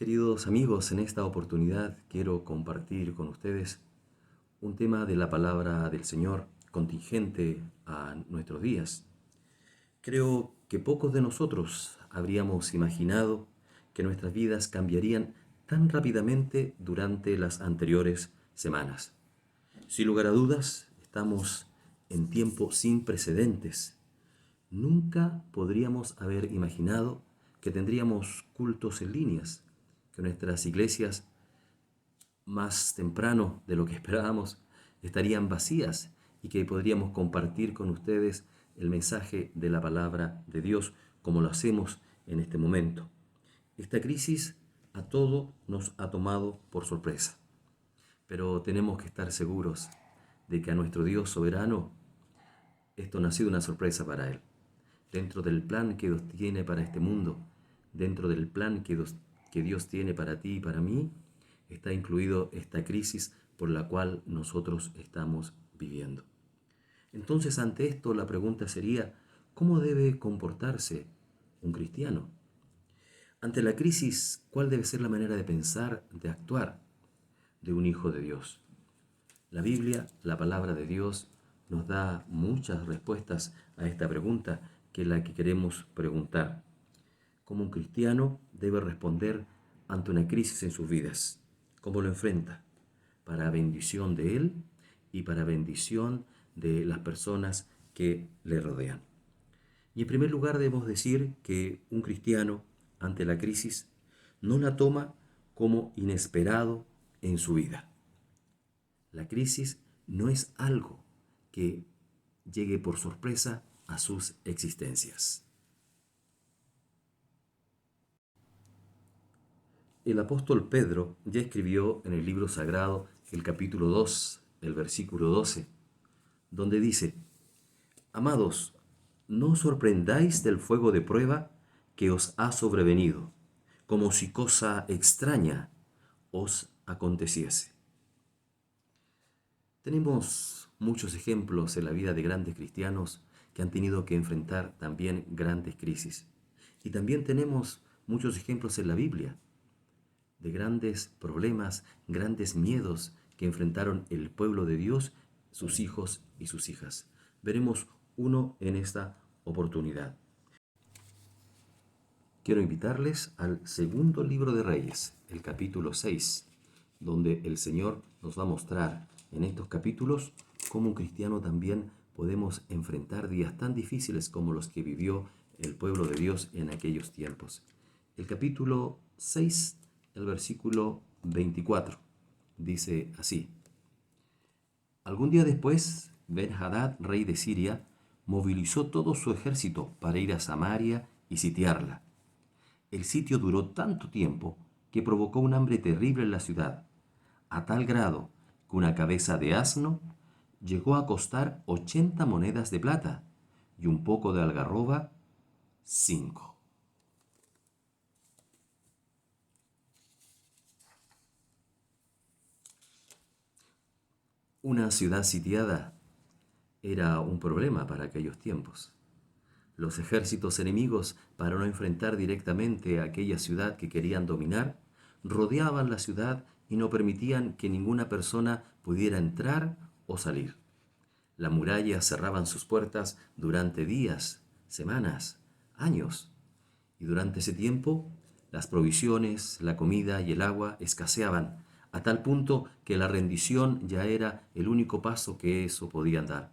Queridos amigos, en esta oportunidad quiero compartir con ustedes un tema de la palabra del Señor contingente a nuestros días. Creo que pocos de nosotros habríamos imaginado que nuestras vidas cambiarían tan rápidamente durante las anteriores semanas. Sin lugar a dudas, estamos en tiempos sin precedentes. Nunca podríamos haber imaginado que tendríamos cultos en líneas, que nuestras iglesias más temprano de lo que esperábamos estarían vacías y que podríamos compartir con ustedes el mensaje de la palabra de Dios como lo hacemos en este momento. Esta crisis a todo nos ha tomado por sorpresa, pero tenemos que estar seguros de que a nuestro Dios soberano esto no ha sido una sorpresa para Él. Dentro del plan que Dios tiene para este mundo, dentro del plan que Dios tiene para ti y para mí, está incluido esta crisis por la cual nosotros estamos viviendo. Entonces, ante esto, la pregunta sería, ¿cómo debe comportarse un cristiano? Ante la crisis, ¿cuál debe ser la manera de pensar, de actuar de un hijo de Dios? La Biblia, la palabra de Dios, nos da muchas respuestas a esta pregunta, que es la que queremos preguntar. ¿Cómo un cristiano debe responder ante una crisis en sus vidas? ¿Cómo lo enfrenta? Para bendición de él y para bendición de las personas que le rodean. Y en primer lugar debemos decir que un cristiano ante la crisis no la toma como inesperado en su vida. La crisis no es algo que llegue por sorpresa a sus existencias. El apóstol Pedro ya escribió en el libro sagrado el capítulo 2, el versículo 12, donde dice: Amados, no os sorprendáis del fuego de prueba que os ha sobrevenido, como si cosa extraña os aconteciese. Tenemos muchos ejemplos en la vida de grandes cristianos que han tenido que enfrentar también grandes crisis. Y también tenemos muchos ejemplos en la Biblia de grandes problemas, grandes miedos que enfrentaron el pueblo de Dios, sus hijos y sus hijas. Veremos uno en esta oportunidad. Quiero invitarles al segundo libro de Reyes, el capítulo 6, donde el Señor nos va a mostrar en estos capítulos cómo un cristiano también podemos enfrentar días tan difíciles como los que vivió el pueblo de Dios en aquellos tiempos. El capítulo 6, el versículo 24, dice así: Algún día después, Ben-Hadad, rey de Siria, movilizó todo su ejército para ir a Samaria y sitiarla. El sitio duró tanto tiempo que provocó un hambre terrible en la ciudad, a tal grado que una cabeza de asno llegó a costar 80 monedas de plata y un poco de algarroba 5. Una ciudad sitiada era un problema para aquellos tiempos. Los ejércitos enemigos, para no enfrentar directamente a aquella ciudad que querían dominar, rodeaban la ciudad y no permitían que ninguna persona pudiera entrar o salir. Las murallas cerraban sus puertas durante días, semanas, años, y durante ese tiempo las provisiones, la comida y el agua escaseaban, a tal punto que la rendición ya era el único paso que eso podían dar.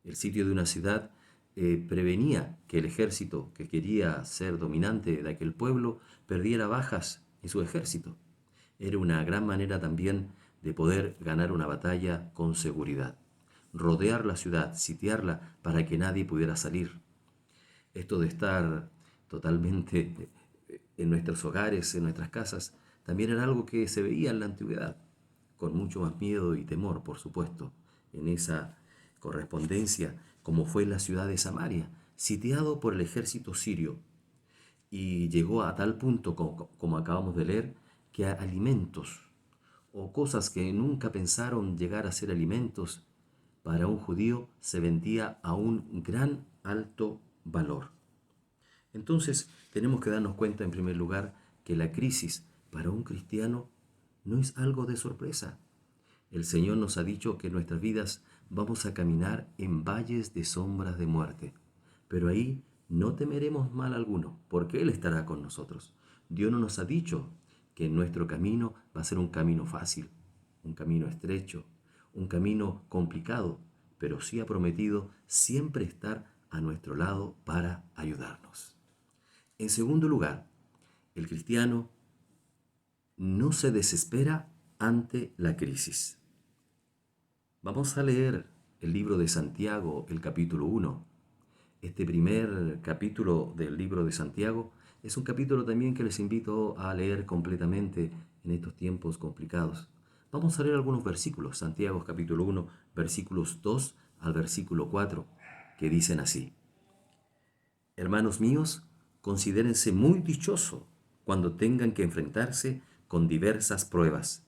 El sitio de una ciudad prevenía que el ejército que quería ser dominante de aquel pueblo perdiera bajas en su ejército. Era una gran manera también de poder ganar una batalla con seguridad. Rodear la ciudad, sitiarla para que nadie pudiera salir. Esto de estar totalmente en nuestros hogares, en nuestras casas, también era algo que se veía en la antigüedad, con mucho más miedo y temor, por supuesto, en esa correspondencia, como fue la ciudad de Samaria, sitiado por el ejército sirio. Y llegó a tal punto, como acabamos de leer, que alimentos o cosas que nunca pensaron llegar a ser alimentos para un judío se vendía a un gran alto valor. Entonces tenemos que darnos cuenta en primer lugar que la crisis para un cristiano no es algo de sorpresa. El Señor nos ha dicho que en nuestras vidas vamos a caminar en valles de sombras de muerte, pero ahí no temeremos mal alguno, porque Él estará con nosotros. Dios no nos ha dicho que nuestro camino va a ser un camino fácil, un camino estrecho, un camino complicado, pero sí ha prometido siempre estar a nuestro lado para ayudarnos. En segundo lugar, el cristiano no se desespera ante la crisis. Vamos a leer el libro de Santiago, el capítulo 1. Este primer capítulo del libro de Santiago es un capítulo también que les invito a leer completamente en estos tiempos complicados. Vamos a leer algunos versículos, Santiago capítulo 1, versículos 2 al versículo 4, que dicen así: Hermanos míos, considérense muy dichosos cuando tengan que enfrentarse con diversas pruebas,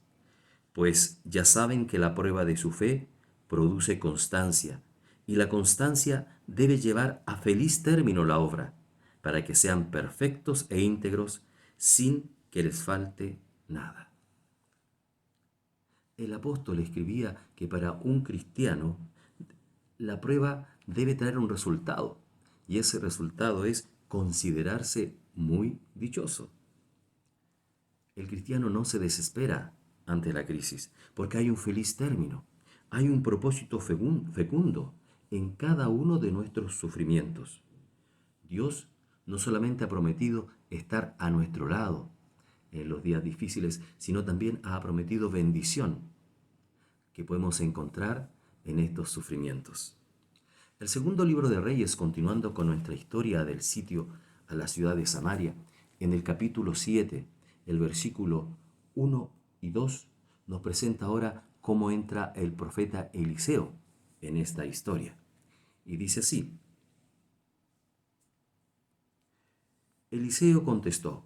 pues ya saben que la prueba de su fe produce constancia, y la constancia debe llevar a feliz término la obra, para que sean perfectos e íntegros sin que les falte nada. El apóstol escribía que para un cristiano la prueba debe traer un resultado, y ese resultado es considerarse muy dichoso. El cristiano no se desespera ante la crisis, porque hay un feliz término, hay un propósito fecundo en cada uno de nuestros sufrimientos. Dios no solamente ha prometido estar a nuestro lado en los días difíciles, sino también ha prometido bendición que podemos encontrar en estos sufrimientos. El segundo libro de Reyes, continuando con nuestra historia del sitio a la ciudad de Samaria, en el capítulo 7, el versículo 1 y 2, nos presenta ahora cómo entra el profeta Eliseo en esta historia. Y dice así: Eliseo contestó: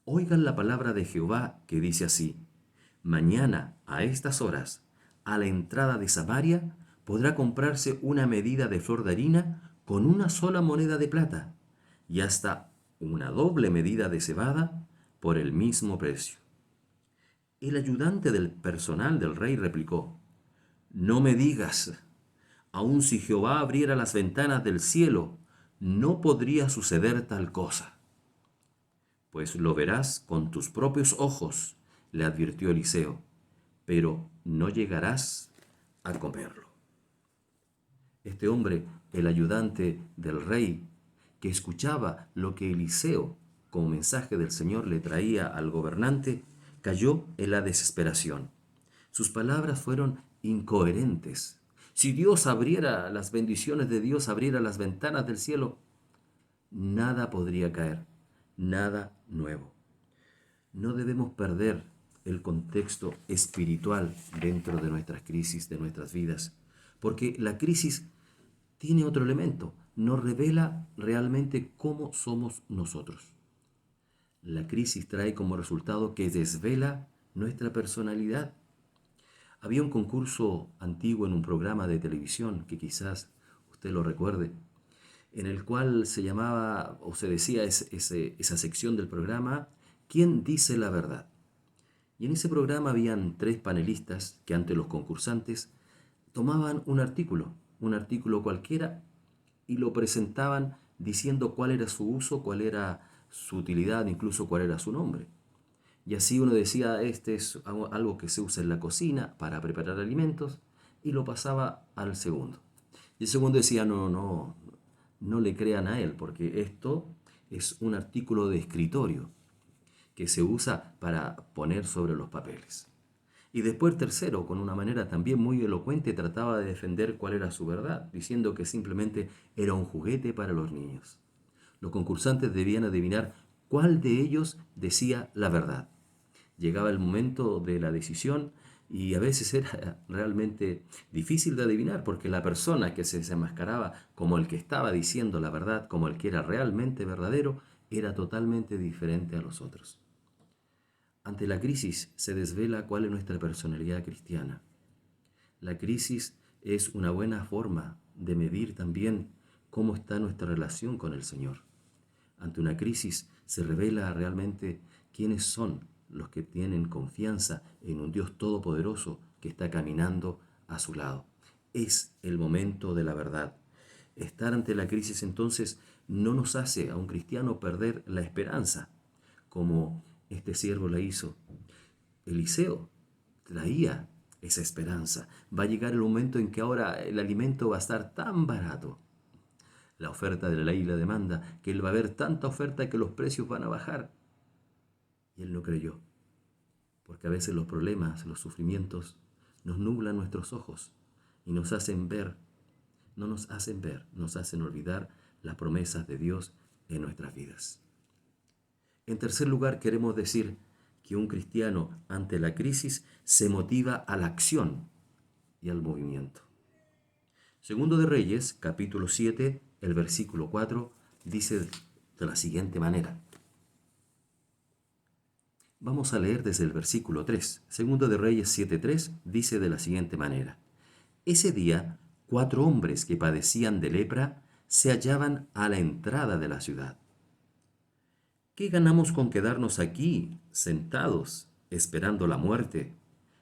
Oigan la palabra de Jehová que dice así: Mañana, a estas horas, a la entrada de Samaria, podrá comprarse una medida de flor de harina con una sola moneda de plata, y hasta una doble medida de cebada por el mismo precio. El ayudante del personal del rey replicó: No me digas, aun si Jehová abriera las ventanas del cielo, no podría suceder tal cosa. Pues lo verás con tus propios ojos, le advirtió Eliseo, pero no llegarás a comerlo. Este hombre, el ayudante del rey, que escuchaba lo que Eliseo, como mensaje del Señor, le traía al gobernante, cayó en la desesperación. Sus palabras fueron incoherentes. Si Dios abriera las bendiciones de Dios, abriera las ventanas del cielo, nada podría caer, nada nuevo. No debemos perder el contexto espiritual dentro de nuestras crisis, de nuestras vidas, porque la crisis tiene otro elemento, nos revela realmente cómo somos nosotros. La crisis trae como resultado que desvela nuestra personalidad. Había un concurso antiguo en un programa de televisión, que quizás usted lo recuerde, en el cual se llamaba o se decía esa sección del programa: ¿Quién dice la verdad? Y en ese programa habían tres panelistas que ante los concursantes tomaban un artículo cualquiera, y lo presentaban diciendo cuál era su uso, cuál era su utilidad, incluso cuál era su nombre. Y así uno decía: este es algo que se usa en la cocina para preparar alimentos, y lo pasaba al segundo. Y el segundo decía: no le crean a él, porque esto es un artículo de escritorio que se usa para poner sobre los papeles. Y después el tercero, con una manera también muy elocuente, trataba de defender cuál era su verdad, diciendo que simplemente era un juguete para los niños. Los concursantes debían adivinar cuál de ellos decía la verdad. Llegaba el momento de la decisión y a veces era realmente difícil de adivinar, porque la persona que se desenmascaraba como el que estaba diciendo la verdad, como el que era realmente verdadero, era totalmente diferente a los otros. Ante la crisis se desvela cuál es nuestra personalidad cristiana. La crisis es una buena forma de medir también cómo está nuestra relación con el Señor. Ante una crisis se revela realmente quiénes son los que tienen confianza en un Dios todopoderoso que está caminando a su lado. Es el momento de la verdad. Estar ante la crisis entonces no nos hace a un cristiano perder la esperanza, como este siervo la hizo. Eliseo traía esa esperanza. Va a llegar el momento en que ahora el alimento va a estar tan barato, la oferta de la ley y la demanda, que él va a ver tanta oferta que los precios van a bajar. Y él no creyó, porque a veces los problemas, los sufrimientos, nos nublan nuestros ojos y nos hacen ver, no nos hacen ver, nos hacen olvidar las promesas de Dios en nuestras vidas. En tercer lugar, queremos decir que un cristiano ante la crisis se motiva a la acción y al movimiento. Segundo de Reyes, capítulo 7, el versículo 4, dice de la siguiente manera. Vamos a leer desde el versículo 3. Segundo de Reyes 7:3 dice de la siguiente manera. Ese día, 4 hombres que padecían de lepra se hallaban a la entrada de la ciudad. ¿Qué ganamos con quedarnos aquí, sentados, esperando la muerte?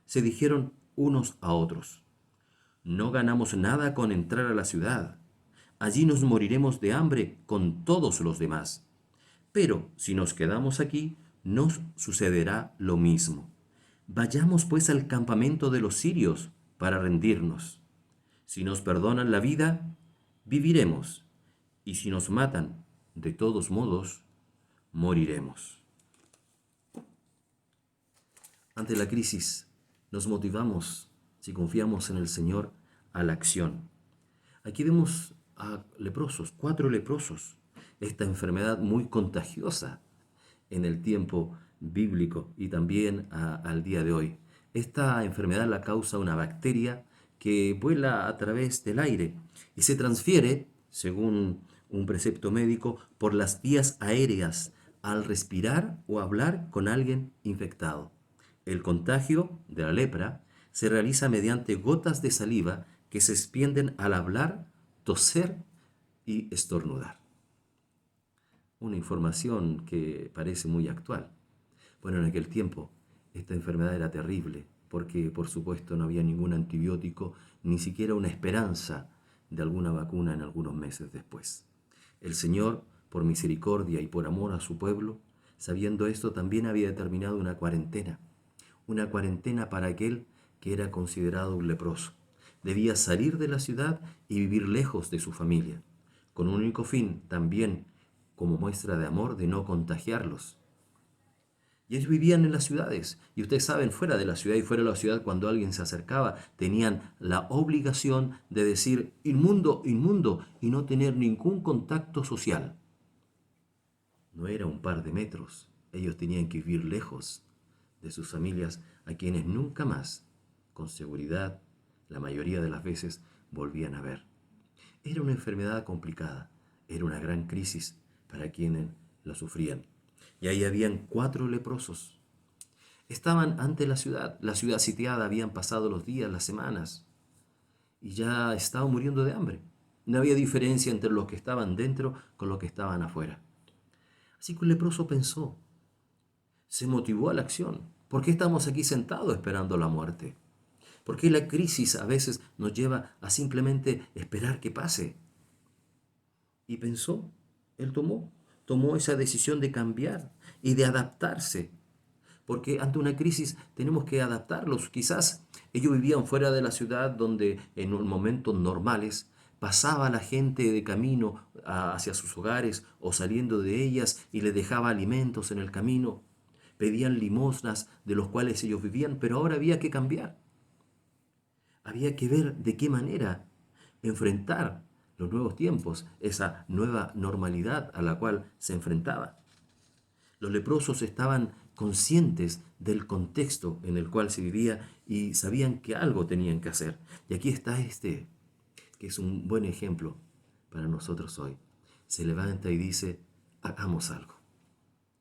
Se dijeron unos a otros. No ganamos nada con entrar a la ciudad. Allí nos moriremos de hambre con todos los demás. Pero si nos quedamos aquí, nos sucederá lo mismo. Vayamos pues al campamento de los sirios para rendirnos. Si nos perdonan la vida, viviremos. Y si nos matan, de todos modos, moriremos. Ante la crisis, nos motivamos, si confiamos en el Señor, a la acción. Aquí vemos a leprosos, 4 leprosos, esta enfermedad muy contagiosa en el tiempo bíblico y también al día de hoy. Esta enfermedad la causa una bacteria que vuela a través del aire y se transfiere, según un precepto médico, por las vías aéreas al respirar o hablar con alguien infectado. El contagio de la lepra se realiza mediante gotas de saliva que se extienden al hablar, toser y estornudar. Una información que parece muy actual. Bueno, en aquel tiempo esta enfermedad era terrible porque por supuesto no había ningún antibiótico, ni siquiera una esperanza de alguna vacuna en algunos meses después. El Señor, por misericordia y por amor a su pueblo, sabiendo esto, también había determinado una cuarentena para aquel que era considerado un leproso. Debía salir de la ciudad y vivir lejos de su familia, con un único fin, también como muestra de amor, de no contagiarlos. Y ellos vivían en las ciudades, y ustedes saben, fuera de la ciudad y fuera de la ciudad, cuando alguien se acercaba, tenían la obligación de decir inmundo, inmundo, y no tener ningún contacto social. No era un par de metros, ellos tenían que vivir lejos de sus familias, a quienes nunca más, con seguridad, la mayoría de las veces, volvían a ver. Era una enfermedad complicada, era una gran crisis para quienes la sufrían. Y ahí habían 4 leprosos. Estaban ante la ciudad sitiada, habían pasado los días, las semanas, y ya estaban muriendo de hambre. No había diferencia entre los que estaban dentro con los que estaban afuera. Así que el leproso pensó, se motivó a la acción. ¿Por qué estamos aquí sentados esperando la muerte? ¿Por qué la crisis a veces nos lleva a simplemente esperar que pase? Y pensó, él tomó esa decisión de cambiar y de adaptarse. Porque ante una crisis tenemos que adaptarlos. Quizás ellos vivían fuera de la ciudad donde en momentos normales pasaba la gente de camino hacia sus hogares o saliendo de ellas y les dejaba alimentos en el camino. Pedían limosnas de los cuales ellos vivían, pero ahora había que cambiar. Había que ver de qué manera enfrentar los nuevos tiempos, esa nueva normalidad a la cual se enfrentaba. Los leprosos estaban conscientes del contexto en el cual se vivía y sabían que algo tenían que hacer. Y aquí está este, que es un buen ejemplo para nosotros hoy. Se levanta y dice, hagamos algo.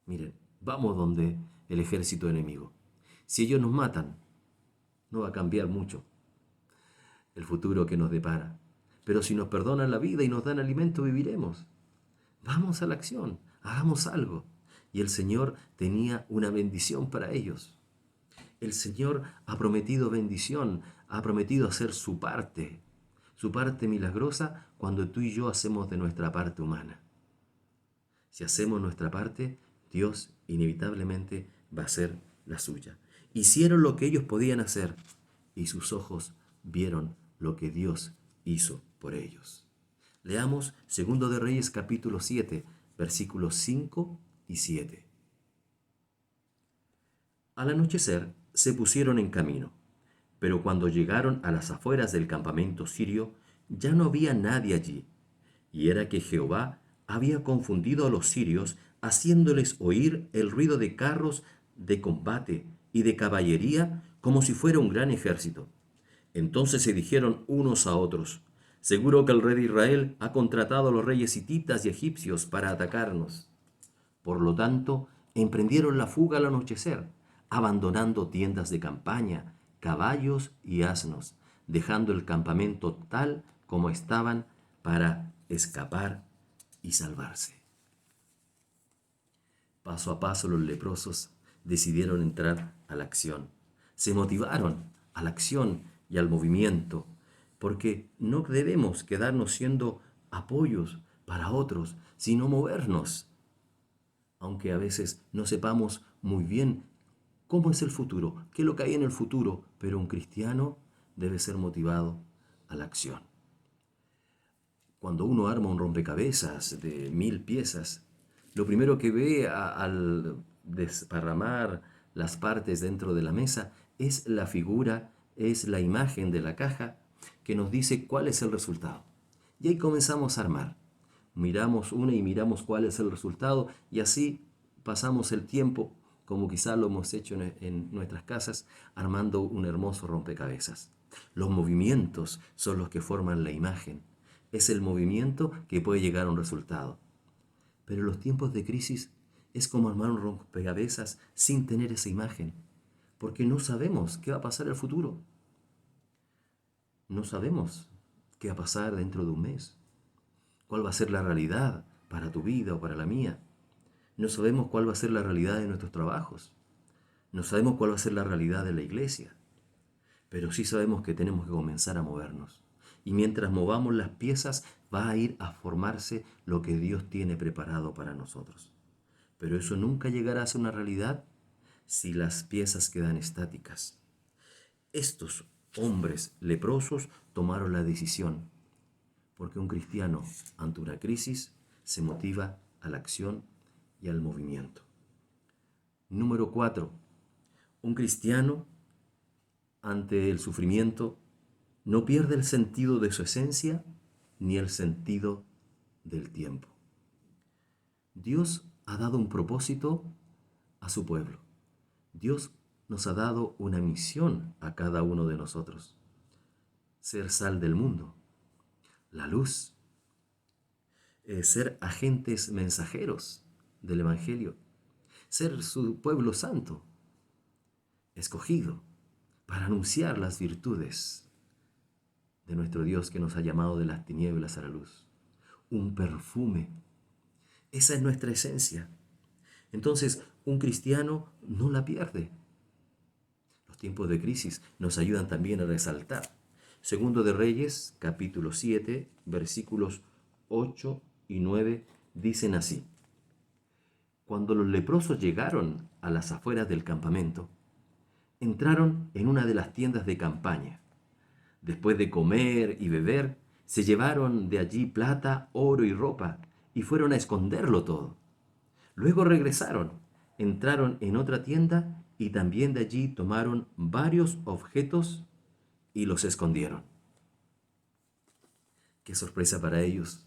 Miren, vamos donde el ejército enemigo. Si ellos nos matan, no va a cambiar mucho el futuro que nos depara. Pero si nos perdonan la vida y nos dan alimento, viviremos. Vamos a la acción, hagamos algo. y el Señor tenía una bendición para ellos. El Señor ha prometido bendición, ha prometido hacer su parte milagrosa cuando tú y yo hacemos de nuestra parte humana. Si hacemos nuestra parte, Dios inevitablemente va a hacer la suya. Hicieron lo que ellos podían hacer y sus ojos vieron lo que Dios hizo por ellos. Leamos 2 de Reyes capítulo 7, versículos 5 y 7. Al anochecer se pusieron en camino, pero cuando llegaron a las afueras del campamento sirio, ya no había nadie allí, y era que Jehová había confundido a los sirios, haciéndoles oír el ruido de carros de combate y de caballería como si fuera un gran ejército. Entonces se dijeron unos a otros: seguro que el rey de Israel ha contratado a los reyes hititas y egipcios para atacarnos. Por lo tanto, emprendieron la fuga al anochecer, abandonando tiendas de campaña, caballos y asnos, dejando el campamento tal como estaban para escapar y salvarse. Paso a paso los leprosos decidieron entrar a la acción. Se motivaron a la acción y al movimiento, porque no debemos quedarnos siendo apoyos para otros, sino movernos, aunque a veces no sepamos muy bien cómo es el futuro, qué es lo que hay en el futuro, pero un cristiano debe ser motivado a la acción. Cuando uno arma un rompecabezas de 1000 piezas, lo primero que ve al desparramar las partes dentro de la mesa es la figura, es la imagen de la caja que nos dice cuál es el resultado. Y ahí comenzamos a armar. Miramos una y miramos cuál es el resultado y así pasamos el tiempo, como quizás lo hemos hecho en nuestras casas, armando un hermoso rompecabezas. Los movimientos son los que forman la imagen. Es el movimiento que puede llegar a un resultado. Pero en los tiempos de crisis es como armar un rompecabezas sin tener esa imagen, porque no sabemos qué va a pasar en el futuro. No sabemos qué va a pasar dentro de un mes. ¿Cuál va a ser la realidad para tu vida o para la mía? No sabemos cuál va a ser la realidad de nuestros trabajos. No sabemos cuál va a ser la realidad de la iglesia. Pero sí sabemos que tenemos que comenzar a movernos. Y mientras movamos las piezas, va a ir a formarse lo que Dios tiene preparado para nosotros. Pero eso nunca llegará a ser una realidad si las piezas quedan estáticas. Estos hombres leprosos tomaron la decisión, porque un cristiano ante una crisis se motiva a la acción y al movimiento. Número 4. Un cristiano ante el sufrimiento no pierde el sentido de su esencia ni el sentido del tiempo. Dios ha dado un propósito a su pueblo. Dios nos ha dado una misión a cada uno de nosotros: ser sal del mundo, la luz, ser agentes mensajeros del Evangelio, ser su pueblo santo, escogido para anunciar las virtudes de nuestro Dios que nos ha llamado de las tinieblas a la luz. Un perfume. Esa es nuestra esencia. Entonces, un cristiano no la pierde. Los tiempos de crisis nos ayudan también a resaltar. Segundo de Reyes, capítulo 7, versículos 8 y 9, dicen así: Cuando los leprosos llegaron a las afueras del campamento, entraron en una de las tiendas de campaña. Después de comer y beber, se llevaron de allí plata, oro y ropa, y fueron a esconderlo todo. Luego regresaron, entraron en otra tienda y también de allí tomaron varios objetos y los escondieron. Qué sorpresa para ellos.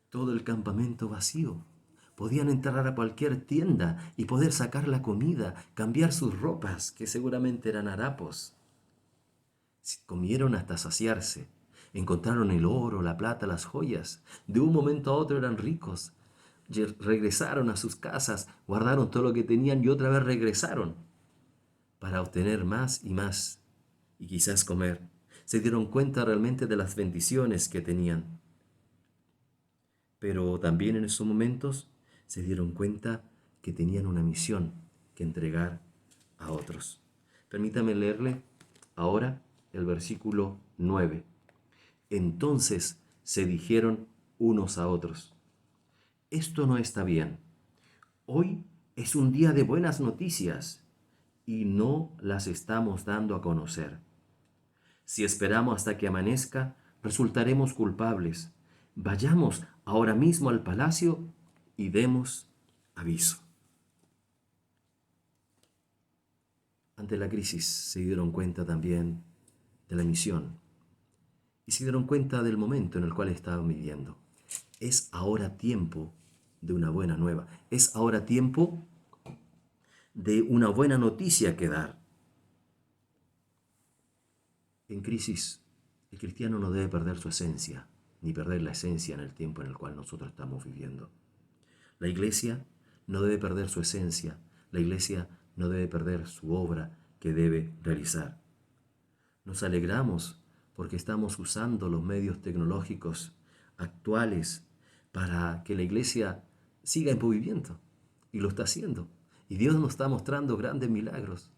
Todo el campamento vacío. Podían entrar a cualquier tienda y poder sacar la comida, cambiar sus ropas, que seguramente eran harapos. Comieron hasta saciarse. Encontraron el oro, la plata, las joyas. De un momento a otro eran ricos. Regresaron a sus casas, guardaron todo lo que tenían y otra vez regresaron para obtener más y más y quizás comer. Se dieron cuenta realmente de las bendiciones que tenían. Pero también en esos momentos se dieron cuenta que tenían una misión que entregar a otros. Permítame leerle ahora el versículo 9. Entonces se dijeron unos a otros: esto no está bien. Hoy es un día de buenas noticias y no las estamos dando a conocer. Si esperamos hasta que amanezca, resultaremos culpables. Vayamos ahora mismo al palacio y demos aviso. Ante la crisis se dieron cuenta también de la misión y se dieron cuenta del momento en el cual estaban viviendo. Es ahora tiempo de una buena nueva. Es ahora tiempo de una buena noticia que dar. En crisis, el cristiano no debe perder su esencia, ni perder la esencia en el tiempo en el cual nosotros estamos viviendo. La iglesia no debe perder su esencia. La iglesia no debe perder su obra que debe realizar. Nos alegramos porque estamos usando los medios tecnológicos actuales para que la iglesia siga en movimiento. Y lo está haciendo. Y Dios nos está mostrando grandes milagros.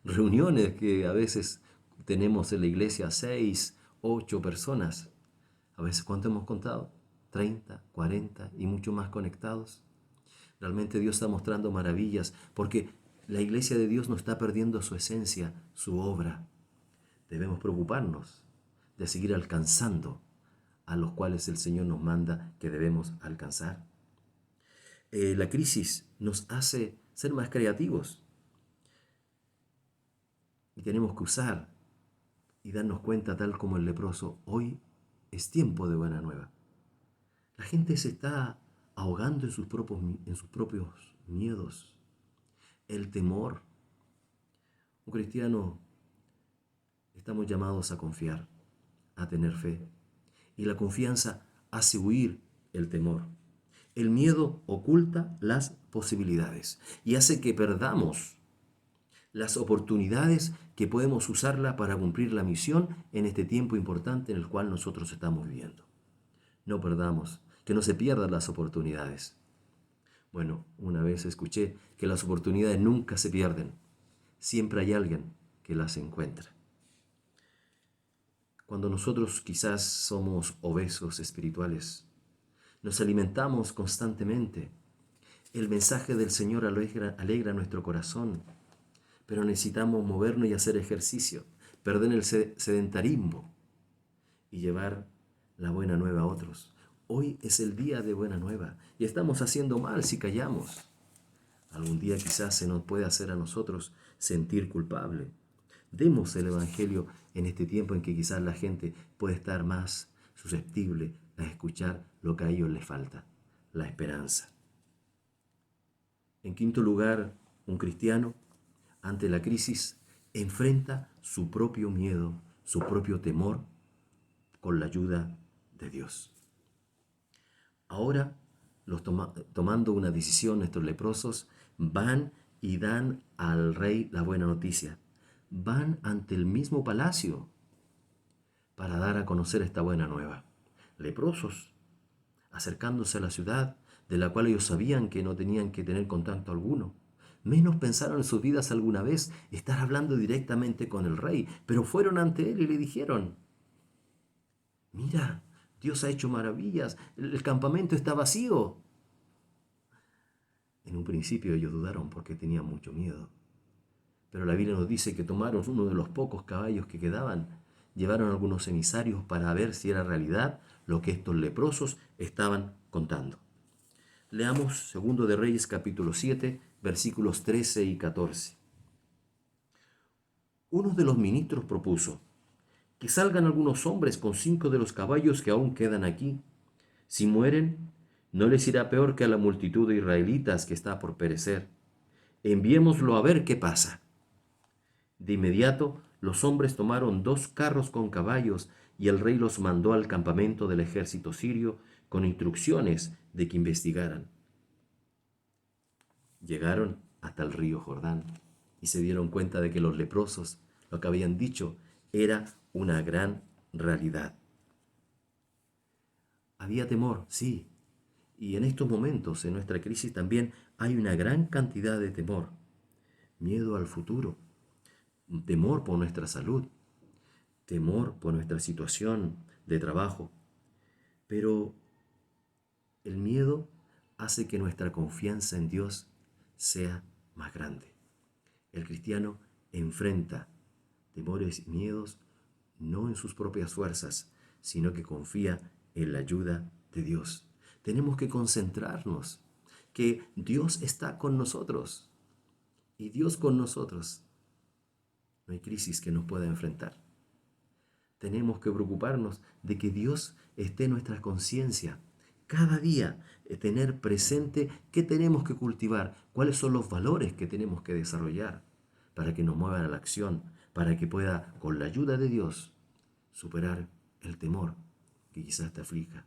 Reuniones que a veces tenemos en la iglesia 6, 8 personas. A veces, ¿cuánto hemos contado? 30, 40 y mucho más conectados. Realmente Dios está mostrando maravillas porque la iglesia de Dios no está perdiendo su esencia, su obra. Debemos preocuparnos de seguir alcanzando a los cuales el Señor nos manda que debemos alcanzar. La crisis nos hace ser más creativos y tenemos que usar y darnos cuenta, tal como el leproso, hoy es tiempo de buena nueva. La gente se está ahogando en sus propios miedos, el temor. Un cristiano, estamos llamados a confiar, a tener fe. Y la confianza hace huir el temor. El miedo oculta las posibilidades y hace que perdamos las oportunidades que podemos usarla para cumplir la misión en este tiempo importante en el cual nosotros estamos viviendo. No perdamos, que no se pierdan las oportunidades. Bueno, una vez escuché que las oportunidades nunca se pierden. Siempre hay alguien que las encuentra. Cuando nosotros quizás somos obesos espirituales, nos alimentamos constantemente. El mensaje del Señor alegra nuestro corazón, pero necesitamos movernos y hacer ejercicio, perder el sedentarismo y llevar la buena nueva a otros. Hoy es el día de buena nueva y estamos haciendo mal si callamos. Algún día quizás se nos puede hacer a nosotros sentir culpable. Demos el Evangelio en este tiempo en que quizás la gente puede estar más susceptible a escuchar lo que a ellos les falta, la esperanza. En quinto lugar, un cristiano, ante la crisis, enfrenta su propio miedo, su propio temor, con la ayuda de Dios. Ahora, tomando una decisión, estos leprosos van y dan al rey la buena noticia. Van ante el mismo palacio para dar a conocer esta buena nueva. Leprosos, acercándose a la ciudad, de la cual ellos sabían que no tenían que tener contacto alguno. Menos pensaron en sus vidas alguna vez estar hablando directamente con el rey, pero fueron ante él y le dijeron: mira, Dios ha hecho maravillas, el campamento está vacío. En un principio ellos dudaron porque tenían mucho miedo. Pero la Biblia nos dice que tomaron uno de los pocos caballos que quedaban, llevaron algunos emisarios para ver si era realidad lo que estos leprosos estaban contando. Leamos 2 de Reyes capítulo 7, versículos 13 y 14. Uno de los ministros propuso: que salgan algunos hombres con 5 de los caballos que aún quedan aquí. Si mueren, no les irá peor que a la multitud de israelitas que está por perecer. Enviémoslo a ver qué pasa. De inmediato, los hombres tomaron 2 carros con caballos y el rey los mandó al campamento del ejército sirio con instrucciones de que investigaran. Llegaron hasta el río Jordán y se dieron cuenta de que los leprosos, lo que habían dicho, era una gran realidad. Había temor, sí, y en estos momentos, en nuestra crisis también hay una gran cantidad de temor, miedo al futuro, temor por nuestra salud, temor por nuestra situación de trabajo. Pero el miedo hace que nuestra confianza en Dios sea más grande. El cristiano enfrenta temores y miedos no en sus propias fuerzas, sino que confía en la ayuda de Dios. Tenemos que concentrarnos que Dios está con nosotros y Dios con nosotros. No hay crisis que nos pueda enfrentar. Tenemos que preocuparnos de que Dios esté en nuestra conciencia. Cada día tener presente qué tenemos que cultivar, cuáles son los valores que tenemos que desarrollar para que nos muevan a la acción, para que pueda, con la ayuda de Dios, superar el temor que quizás te aflija.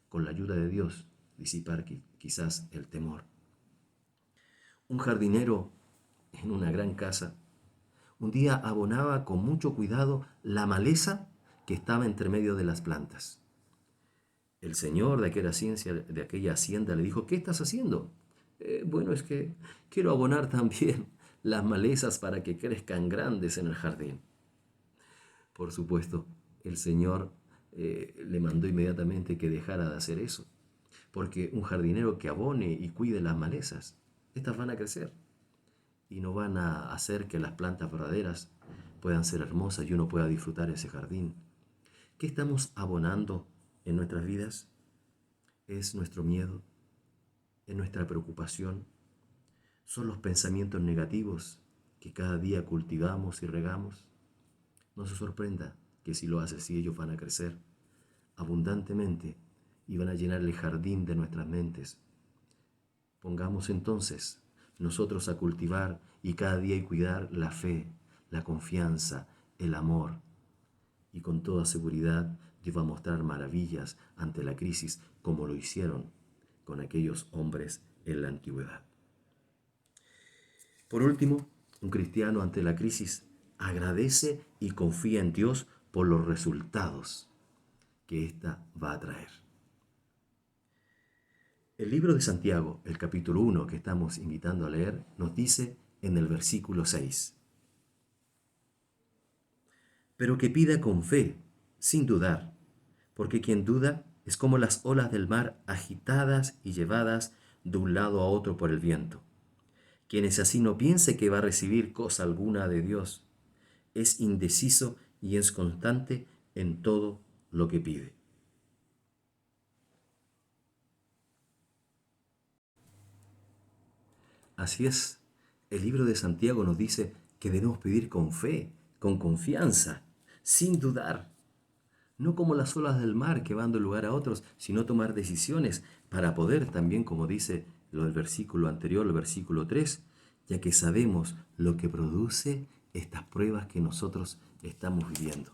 Con la ayuda de Dios, disipar quizás el temor. Un jardinero en una gran casa un día abonaba con mucho cuidado la maleza que estaba entre medio de las plantas. El señor de aquella hacienda le dijo: ¿qué estás haciendo? Bueno, es que quiero abonar también las malezas para que crezcan grandes en el jardín. Por supuesto, el señor le mandó inmediatamente que dejara de hacer eso, porque un jardinero que abone y cuide las malezas, estas van a crecer y no van a hacer que las plantas verdaderas puedan ser hermosas y uno pueda disfrutar ese jardín. ¿Qué estamos abonando en nuestras vidas? ¿Es nuestro miedo? ¿Es nuestra preocupación? ¿Son los pensamientos negativos que cada día cultivamos y regamos? No se sorprenda que si lo hace así, ellos van a crecer abundantemente y van a llenar el jardín de nuestras mentes. Pongamos entonces nosotros a cultivar y cada día y cuidar la fe, la confianza, el amor. Y con toda seguridad Dios va a mostrar maravillas ante la crisis como lo hicieron con aquellos hombres en la antigüedad. Por último, un cristiano ante la crisis agradece y confía en Dios por los resultados que ésta va a traer. El libro de Santiago, el capítulo 1 que estamos invitando a leer, nos dice en el versículo 6: pero que pida con fe, sin dudar, porque quien duda es como las olas del mar agitadas y llevadas de un lado a otro por el viento. Quien es así no piense que va a recibir cosa alguna de Dios. Es indeciso y es constante en todo lo que pide. Así es, el libro de Santiago nos dice que debemos pedir con fe, con confianza, sin dudar. No como las olas del mar que van de un lugar a otro, sino tomar decisiones para poder también, como dice lo del versículo anterior, el versículo 3, ya que sabemos lo que produce estas pruebas que nosotros estamos viviendo.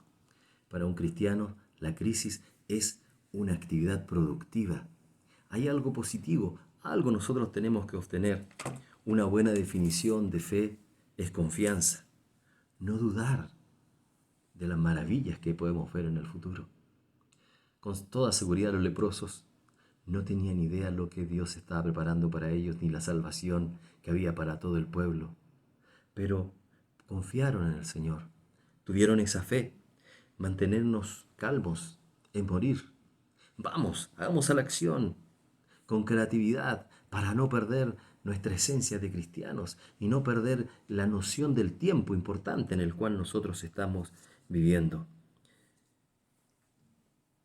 Para un cristiano, la crisis es una actividad productiva. Hay algo positivo, algo nosotros tenemos que obtener. Una buena definición de fe es confianza, no dudar de las maravillas que podemos ver en el futuro. Con toda seguridad los leprosos no tenían idea lo que Dios estaba preparando para ellos ni la salvación que había para todo el pueblo. Pero confiaron en el Señor, tuvieron esa fe, mantenernos calmos en morir. Vamos, hagamos a la acción con creatividad para no perder nuestra esencia de cristianos y no perder la noción del tiempo importante en el cual nosotros estamos viviendo.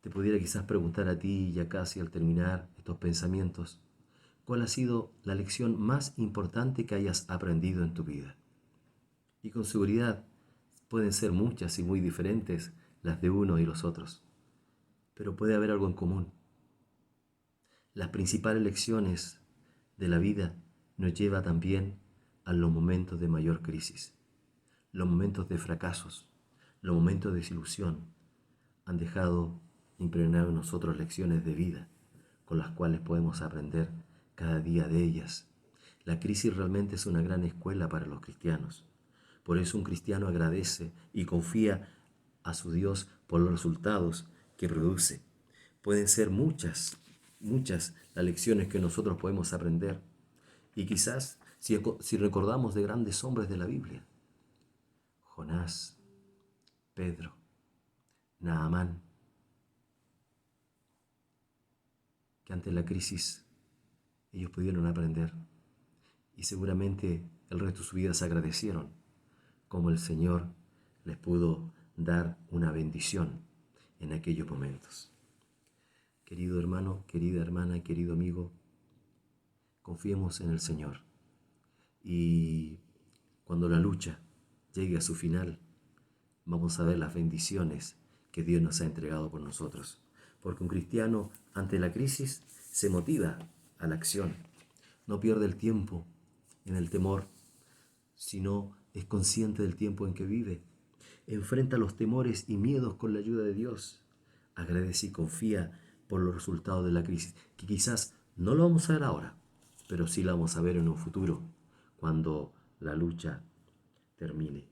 Te pudiera quizás preguntar a ti, ya casi al terminar estos pensamientos, ¿cuál ha sido la lección más importante que hayas aprendido en tu vida? Y con seguridad pueden ser muchas y muy diferentes las de uno y los otros, pero puede haber algo en común. Las principales lecciones de la vida nos lleva también a los momentos de mayor crisis, los momentos de fracasos, los momentos de desilusión. Han dejado impregnar en nosotros lecciones de vida con las cuales podemos aprender cada día de ellas. La crisis realmente es una gran escuela para los cristianos. Por eso un cristiano agradece y confía a su Dios por los resultados que produce. Pueden ser muchas las lecciones que nosotros podemos aprender. Y quizás si recordamos de grandes hombres de la Biblia, Jonás, Pedro, Naamán, que ante la crisis ellos pudieron aprender y seguramente el resto de sus vidas agradecieron como el Señor les pudo dar una bendición en aquellos momentos. Querido hermano, querida hermana, querido amigo, confiemos en el Señor y cuando la lucha llegue a su final, vamos a ver las bendiciones que Dios nos ha entregado por nosotros. Porque un cristiano ante la crisis se motiva a la acción, no pierde el tiempo en el temor, sino es consciente del tiempo en que vive. Enfrenta los temores y miedos con la ayuda de Dios. Agradece y confía por los resultados de la crisis, que quizás no lo vamos a ver ahora, pero sí lo vamos a ver en un futuro, cuando la lucha termine.